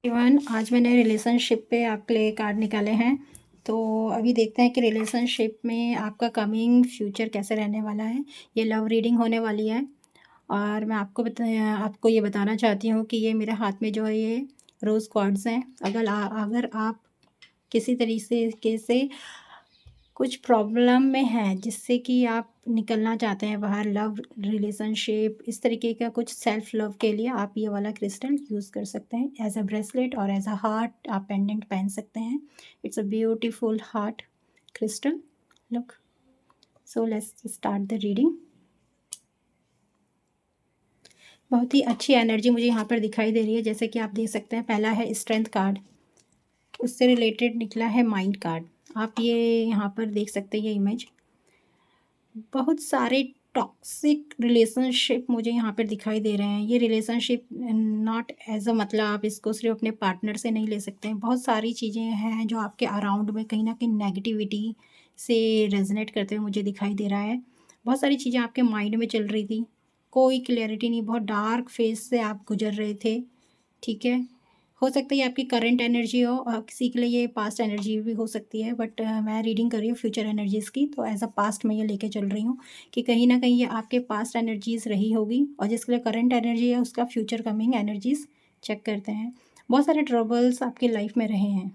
Even आज मैंने relationship पे आपके लिए कार्ड निकाले हैं। तो अभी देखते हैं कि रिलेशनशिप में आपका कमिंग फ्यूचर कैसे रहने वाला है। ये लव रीडिंग होने वाली है और मैं आपको ये बताना चाहती हूँ कि ये मेरे हाथ में जो है ये रोज़ क्वार्ट्ज़ हैं। अगर आप किसी तरीके से कुछ प्रॉब्लम में हैं जिससे कि आप निकलना चाहते हैं बाहर, लव रिलेशनशिप इस तरीके का कुछ सेल्फ लव के लिए आप ये वाला क्रिस्टल यूज़ कर सकते हैं एज अ ब्रेसलेट और एज अ हार्ट आप पेंडेंट पहन सकते हैं। It's a beautiful heart crystal look. So let's start the reading. बहुत ही अच्छी एनर्जी मुझे यहाँ पर दिखाई दे रही है। जैसे कि आप देख सकते हैं, पहला है स्ट्रेंथ कार्ड, उससे रिलेटेड निकला है माइंड कार्ड। आप ये यहाँ पर देख सकते हैं ये इमेज। बहुत सारे टॉक्सिक रिलेशनशिप मुझे यहाँ पर दिखाई दे रहे हैं। ये रिलेशनशिप नॉट एज अ मतलब आप इसको सिर्फ अपने पार्टनर से नहीं ले सकते हैं। बहुत सारी चीज़ें हैं जो आपके अराउंड में कहीं ना कहीं नेगेटिविटी से रेजनेट करते हुए मुझे दिखाई दे रहा है। बहुत सारी चीज़ें आपके माइंड में चल रही थी, कोई क्लैरिटी नहीं, बहुत डार्क फेज से आप गुजर रहे थे। ठीक है, हो सकता है ये आपकी करंट एनर्जी हो और किसी के लिए ये पास्ट एनर्जी भी हो सकती है, बट मैं रीडिंग कर रही हूँ फ्यूचर एनर्जीज़ की, तो एज अ पास्ट मैं ये लेके चल रही हूँ कि कहीं ना कहीं ये आपके पास्ट एनर्जीज़ रही होगी और जिसके लिए करंट एनर्जी है उसका फ्यूचर कमिंग एनर्जीज़ चेक करते हैं। बहुत सारे ट्रबल्स आपकी लाइफ में रहे हैं।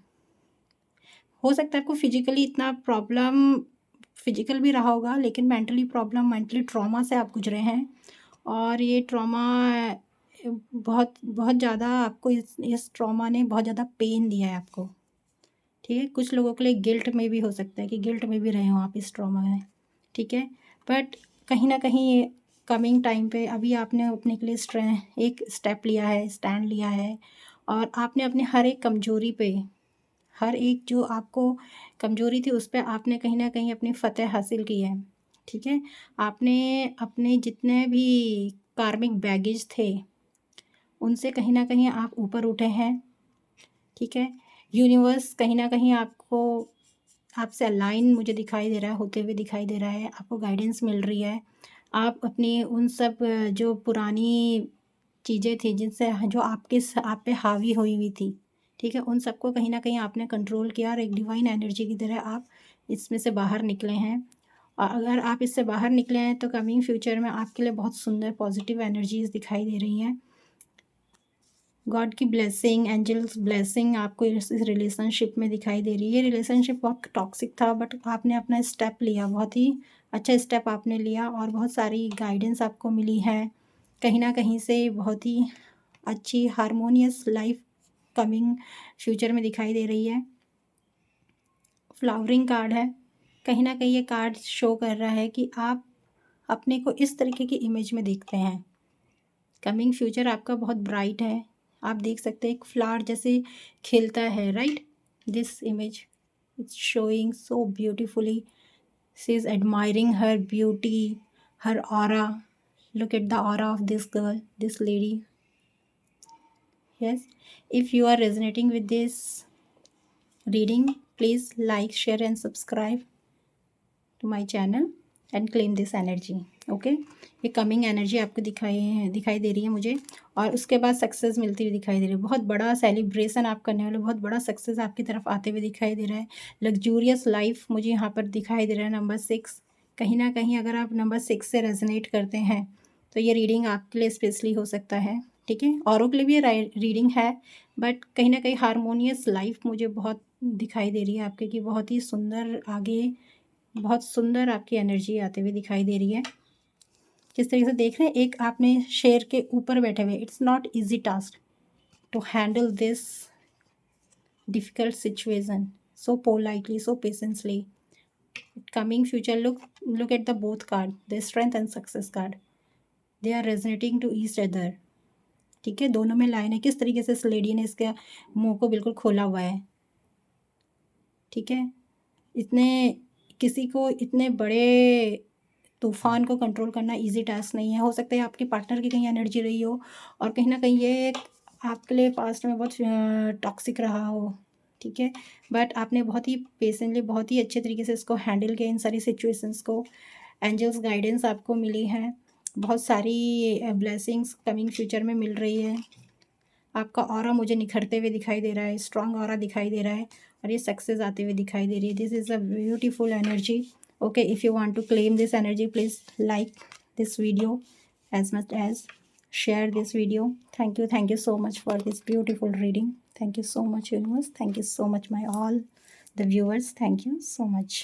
हो सकता है आपको फिजिकली इतना प्रॉब्लम, फिजिकल भी रहा होगा, लेकिन मेंटली प्रॉब्लम, मेंटली ट्रॉमा से आप गुजरे हैं और ये ट्रॉमा बहुत बहुत ज़्यादा आपको इस ट्रॉमा ने बहुत ज़्यादा पेन दिया है आपको। ठीक है, कुछ लोगों के लिए गिल्ट में भी हो सकता है कि गिल्ट में भी रहे हो आप इस ट्रॉमा में। ठीक है, बट कहीं ना कहीं कमिंग टाइम पे अभी आपने अपने के लिए एक स्टेप लिया है, स्टैंड लिया है और आपने अपने हर एक कमजोरी पे, हर एक जो आपको कमजोरी थी उस पे आपने कहीं ना कहीं अपनी फ़तेह हासिल की है। ठीक है, आपने अपने जितने भी कार्मिक बैगेज थे उनसे कहीं न कहीं आप ऊपर उठे हैं। ठीक है, यूनिवर्स कहीं न कहीं आपको आपसे अलाइन मुझे दिखाई दे रहा है, होते हुए दिखाई दे रहा है, आपको गाइडेंस मिल रही है। आप अपनी उन सब जो पुरानी चीज़ें थी जिनसे जो आप पे हावी हुई हुई थी, ठीक है, उन सबको कहीं न कहीं आपने कंट्रोल किया और एक डिवाइन एनर्जी की तरह आप इसमें से बाहर निकले हैं। और अगर आप इससे बाहर निकले हैं तो कमिंग फ्यूचर में आपके लिए बहुत सुंदर पॉजिटिव एनर्जीज़ दिखाई दे रही हैं। गॉड की ब्लेसिंग, एंजल्स ब्लेसिंग आपको इस रिलेशनशिप में दिखाई दे रही है। ये रिलेशनशिप बहुत टॉक्सिक था बट आपने अपना स्टेप लिया, बहुत ही अच्छा स्टेप आपने लिया और बहुत सारी गाइडेंस आपको मिली है। कहीं ना कहीं से बहुत ही अच्छी हारमोनियस लाइफ कमिंग फ्यूचर में दिखाई दे रही है। फ्लावरिंग कार्ड है। कहीं ना कहीं ये कार्ड शो कर रहा है कि आप अपने को इस तरीके की इमेज में देखते हैं। कमिंग फ्यूचर आपका बहुत ब्राइट है। आप देख सकते हैं एक फ्लावर जैसे खिलता है, right? This image it's showing so beautifully. She is admiring her beauty, her aura. Look at the aura of this girl, this lady. Yes, if you are resonating with this reading, please like, share and subscribe to my channel and claim this energy. Okay, ये coming energy आपको दिखाई दे रही है मुझे और उसके बाद सक्सेस मिलती हुई दिखाई दे रही है। बहुत बड़ा सेलिब्रेशन आप करने वाले, बहुत बड़ा सक्सेस आपकी तरफ आते हुए दिखाई दे रहा है। लग्जूरियस लाइफ मुझे यहाँ पर दिखाई दे रहा है। नंबर 6, कहीं ना कहीं अगर आप नंबर 6 से रेजोनेट करते हैं तो ये रीडिंग आपके लिए स्पेशली हो सकता है। ठीक है, औरों के लिए भी ये रीडिंग है बट कहीं ना कहीं हारमोनियस लाइफ मुझे बहुत दिखाई दे रही है आपके, कि बहुत ही सुंदर आगे, बहुत सुंदर आपकी एनर्जी आते हुए दिखाई दे रही है। जिस तरीके से देख रहे हैं, एक आपने शेर के ऊपर बैठे हुए। It's not easy task to handle this difficult situation so politely, so patiently. Coming future, look at the both card, the strength and success card, they are resonating to each other. ठीक है, दोनों में line है। किस तरीके से इस lady ने इसके मुंह को बिल्कुल खोला हुआ है। ठीक है, इतने किसी को इतने बड़े तूफ़ान को कंट्रोल करना इजी टास्क नहीं है। हो सकता है आपके पार्टनर की कहीं एनर्जी रही हो और कहीं ना कहीं ये आपके लिए पास्ट में बहुत टॉक्सिक रहा हो। ठीक है, बट आपने बहुत ही पेशेंटली, बहुत ही अच्छे तरीके से इसको हैंडल किया, इन सारी सिचुएशंस को। एंजल्स गाइडेंस आपको मिली है, बहुत सारी ब्लेसिंग्स कमिंग फ्यूचर में मिल रही है। आपका ऑरा मुझे निखरते हुए दिखाई दे रहा है, स्ट्रॉन्ग ऑरा दिखाई दे रहा है और ये सक्सेस आते हुए दिखाई दे रही है। This is a beautiful energy. Okay, if you want to claim this energy, please like this video as much as share this video. Thank you so much for this beautiful reading. Thank you so much, universe. Thank you so much, my all the viewers. Thank you so much.